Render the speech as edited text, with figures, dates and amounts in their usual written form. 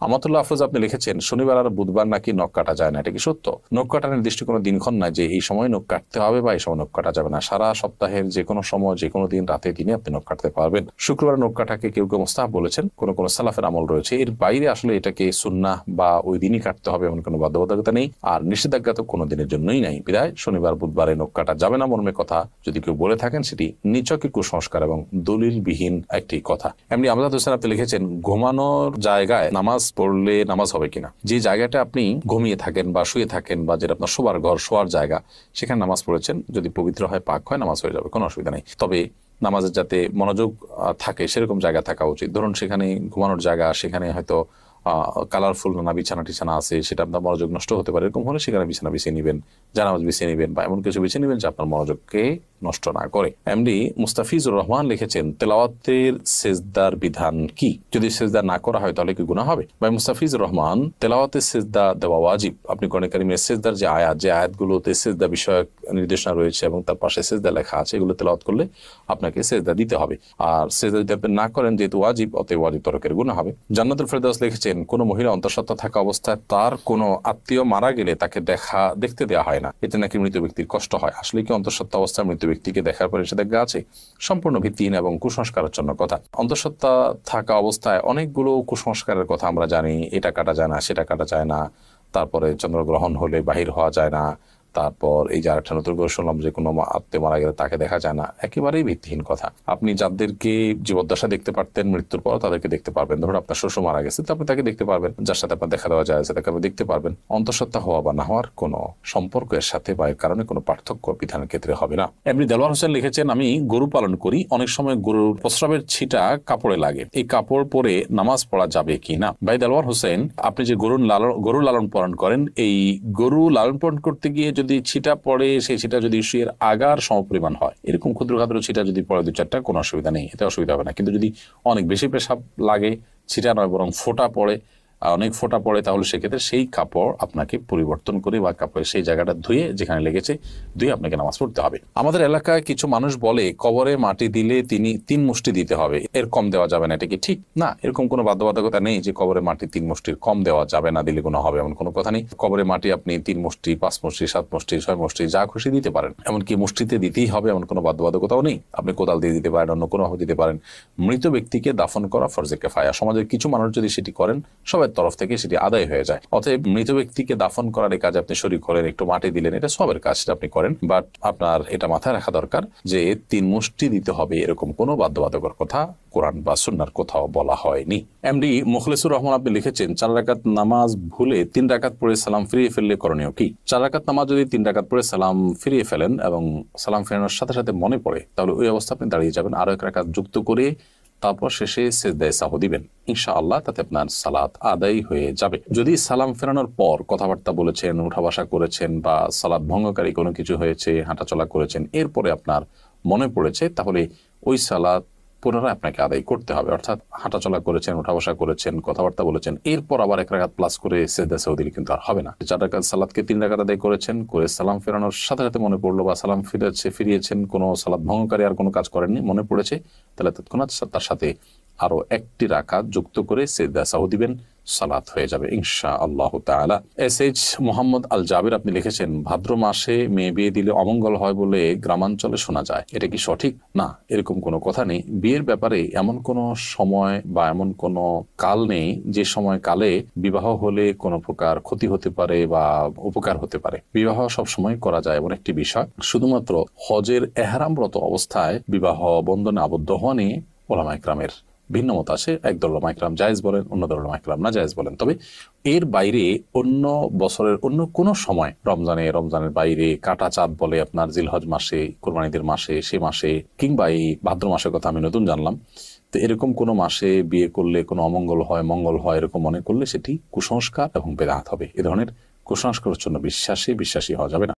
আমাতুল্লাহ আফরোজ আপনি লিখেছেন শনিবার আর বুধবার নাকি নখ কাটা যায় না, এটা কি সত্য? নখ কাটার নির্দিষ্ট কোনো দিনক্ষণ নাই যে এই সময় নখ কাটতে হবে বা এই সময় নখ কাটা যাবে না। সারা সপ্তাহের যে কোনো সময় যে কোনো দিন রাতে দিনে আপনি নখ কাটতে পারবেন। শুক্রবার নখ কাটাকে কেউ কেউ মুস্তাহাব বলেছেন, কোন কোন সালাফের আমল রয়েছে। এর বাইরে আসলে এটাকে সুন্নাহ বা ওই দিনই কাটতে হবে এমন কোনো বাধ্যবাধকতা নেই, আর নিষেধাজ্ঞা তো কোনো দিনের জন্যই নাই। বিদায় শনিবার বুধবারে নখ কাটা যাবে না মর্মে কথা যদি কেউ বলে থাকেন সেটি নিছকই কুসংস্কার এবং দলিলবিহীন একটি কথা। এমনি আমজাদ হোসেন আপনি লিখেছেন ঘুমানোর জায়গায় নামাজ পড়লে নামাজ হবে কিনা। যে জায়গাটা আপনি ঘুমিয়ে থাকেন বা শুয়ে থাকেন বা যেটা আপনার শোবার ঘর, শোয়ার জায়গা, সেখানে নামাজ পড়েছেন, যদি পবিত্র হয়, পাক হয়, নামাজ হয়ে যাবে, কোনো অসুবিধা নেই। তবে নামাজের যাতে মনোযোগ থাকে সেরকম জায়গা থাকা উচিত। ধরুন সেখানে ঘুমানোর জায়গা, সেখানে হয়তো কালারফুল নানা বিছানা টিছানা আছে, সেটা আপনার মনোযোগ নষ্ট হতে পারে। এরকম হলে সেখানে বিছানা বিছিয়ে নেবেন, জানামাজ বিছিয়ে নেবেন বা এমন কিছু বিছিয়ে নেবেন যে আপনার মনোযোগকে নষ্ট না করে। এমডি মুস্তাফিজুর রহমান লিখেছেন তেলাওয়াতের সেজদার বিধান কি? যদি সেজদা না করা হয় তাহলে কি গুনাহ হবে? ভাই মুস্তাফিজুর রহমান, তেলাওয়াতের সেজদা দেওয়া ওয়াজিব। আপনি কোরআন কারীমের সেজদার যে আয়াতগুলোতে সেজদা বিষয়ক নির্দেশনা রয়েছে এবং তার পাশে সেজদা লেখা আছে, এগুলো তেলাওয়াত করলে আপনাকে সেজদা দিতে হবে। আর সেজদা যদি আপনি না করেন, যেহেতু ওয়াজিব, অতএব ওয়াজিব তরকের গুনাহ হবে। জান্নাতুল ফেরদাউস লিখেছেন কোন মহিলা অন্তঃসত্ত্বা থাকা অবস্থায় তার কোনো আত্মীয় মারা গেলে তাকে দেখতে দেওয়া হয় না, এতে নাকি মৃত ব্যক্তির কষ্ট হয়। আসলে কি অন্তঃসত্ত্বা অবস্থায় মৃত ব্যক্তিকে দেখার পরে নিষেধাজ্ঞা আছে? সম্পূর্ণ ভিত্তিহীন এবং কুসংস্কারের জন্য কথা। অন্তঃসত্ত্বা থাকা অবস্থায় অনেকগুলো কুসংস্কারের কথা আমরা জানি। এটা কাটা যায় না, সেটা কাটা যায় না, তারপরে চন্দ্রগ্রহণ হলে বাহির হওয়া যায় না, তারপর এই যে আরেকটা নতুন করে শুনলাম যে কোনো আত্মীয় মারা গেলে তাকে দেখা যায় না। একেবারেই ভিত্তিহীন কথা। আপনি যাদেরকে জীবদ্দশা দেখতে পারতেন, মৃত্যুর পর তাদেরকে দেখতে পারবেন। ধরুন আপনার শ্বশুর মারা গেছে, তো আপনি তাকে দেখতে পারবেন, যার সাথে আপনার দেখা দেওয়া যায় তাকে আপনি দেখতে পারবেন। অন্তঃসত্ত্বা হওয়া বা না হওয়ার কোনো সম্পর্ক এর সাথে বা এর কারণে কোনো পার্থক্য বিধানের ক্ষেত্রে হবে না। এমনি দেলোয়ার হোসেন লিখেছেন আমি গরু পালন করি, অনেক সময় গরুর প্রস্রাবের ছিটা কাপড়ে লাগে, এই কাপড় পরে নামাজ পড়া যাবে কি না? ভাই দেলোয়ার হোসেন, আপনি যে গরু লালন পালন করেন, এই গরু লালন পালন করতে গিয়ে যদি ছিটা পড়ে, সেই ছিটা যদি ইস্যুয়ের আগার সমপরিমাণ হয়, এরকম ক্ষুদ্র ক্ষুদ্র ছিটা যদি পড়ে 2-4টা, কোনো অসুবিধা নেই, এতে অসুবিধা হবে না। কিন্তু যদি অনেক বেশি পেশাব লাগে, ছিটা নয় বরং ফোঁটা পড়ে, অনেক ফোঁটা পড়ে, তাহলে সেক্ষেত্রে সেই কাপড় আপনাকে পরিবর্তন করে বা কাপড়ের সেই জায়গাটা ধুয়ে, যেখানে লেগেছে ধুয়ে আপনাকে নামাজ পড়তে হবে। আমাদের এলাকায় কিছু মানুষ বলে কবরে মাটি দিলে 3 মুষ্টি দিতে হবে, এর কম দেওয়া যাবে না, এটা কি ঠিক? না, এরকম কোনো বাধ্যবাধকতা নেই যে কবরে মাটি 3 মুষ্টির কম দেওয়া যাবে না, দিলে কোনো হবে এমন কোনো কথা নেই। কবরে মাটি আপনি 3 মুষ্টি, 5 মুষ্টি, 7 মুষ্টি, 6 মুষ্টি, যা খুশি দিতে পারেন। এমনকি মুষ্টিতে দিতেই হবে এমন কোনো বাধ্যবাধকতাও নেই। আপনি কোদাল দিয়ে দিতে পারেন, অন্য কোনো ভাবে দিতে পারেন। মৃত ব্যক্তিকে দাফন করা ফরজে কিফায়া। সমাজের কিছু মানুষ যদি সেটি করেন, সবার তরফ থেকে সেটি আদায় হয়ে যায়। অতএব মৃত ব্যক্তিকে দাফন করার এই কাজে আপনি শরীক করেন, একটু মাটি দিলেন, এটা সবের কাজ, সেটা আপনি করেন। বাট আপনার এটা মাথায় রাখা দরকার যে 3 মুষ্টি দিতে হবে এরকম কোনো বাধ্যবাধকতার কথা কোরআন বা সুন্নাহর কোথাও বলা হয়নি। এমডি মুখলেসুর রহমান আপনি লিখেছেন 4 রাকাত নামাজ ভুলে 3 রাকাত পড়ে সালাম ফিরিয়ে ফেললে করণীয় কি? 4 রাকাত নামাজ যদি 3 রাকাত পড়ে সালাম ফিরিয়ে ফেলেন এবং সালাম ফেরানোর সাথে সাথে মনে পড়ে, তাহলে ওই অবস্থা আপনি দাঁড়িয়ে যাবেন, আরো 1 রাকাত যুক্ত করে তারপর শেষে সিজদায়ে সাহু দিবেন। ইনশাআল্লাহ তাতে আপনার সালাত আদায় হয়ে যাবে। যদি সালাম ফেরানোর পর কথাবার্তা বলেছেন, উঠা বসা করেছেন বা সালাত ভঙ্গকারী কোনো কিছু হয়েছে, হাঁটাচলা করেছেন, এরপরে আপনার মনে পড়েছে, তাহলে ওই সালাত পুনরায় আপনাকে আদায় করতে হবে। অর্থাৎ হাঁটাচলা করেছেন, উঠা বসা করেছেন, কথাবার্তা বলেছেন, এরপর আবার 1 রাকাত প্লাস করে সিজদায়ে সাহু দিলে কিন্তু আর হবে না। 4 রাকাত সালাতকে 3 রাকাত আদায় করেছেন, করে সালাম ফেরানোর সাথে সাথে মনে পড়লো বা সালাম ফিরিয়েছেন, কোনো সালাত ভঙ্গকারী আর কোনো কাজ করেননি, মনে পড়েছে, তাহলে তৎক্ষণাৎ তার সাথে আরো 1টি রাকাত যুক্ত করে সিজদায়ে সাহু দিবেন, সালাত হয়ে যাবে ইনশাআল্লাহ তাআলা। এসএইচ মোহাম্মদ আল জাবির আপনি লিখেছেন ভাদ্র মাসে মেয়ে বিয়ে দিলে অমঙ্গল হয় বলে গ্রামাঞ্চলে শোনা যায়, এটা কি সঠিক? না, এরকম কোনো কথা নেই। বিয়ের ব্যাপারে এমন কোনো সময় বা এমন কোনো কাল নেই যে সময় কালে বিবাহ হলে কোনো প্রকার ক্ষতি হতে পারে বা উপকার হতে পারে। বিবাহ সব সময় করা যায় এমন একটি বিষয়। শুধুমাত্র হজের এহরামরত অবস্থায় বিবাহ বন্ধনে আবদ্ধ হওয়া নিয়ে উলামা ইকরামের ভিন্ন মত আছে। একদল উলামা ইকরাম জায়েজ বলেন, অন্য দল উলামা ইকরাম না জায়েজ বলেন। তবে এর বাইরে অন্য বছরের অন্য কোনো সময়, রমজানের বাইরে, কাটা চাঁদ বলে আপনার জিলহজ মাসে, কুরবানিদের মাসে, সে মাসে, কিংবা এই ভাদ্র মাসের কথা আমি নতুন জানলাম, তো এরকম কোনো মাসে বিয়ে করলে কোনো অমঙ্গল হয়, মঙ্গল হয়, এরকম মনে করলে সেটি কুসংস্কার এবং বেদাত হবে। এ ধরনের কুসংস্কারের জন্য বিশ্বাসী হওয়া যাবে না।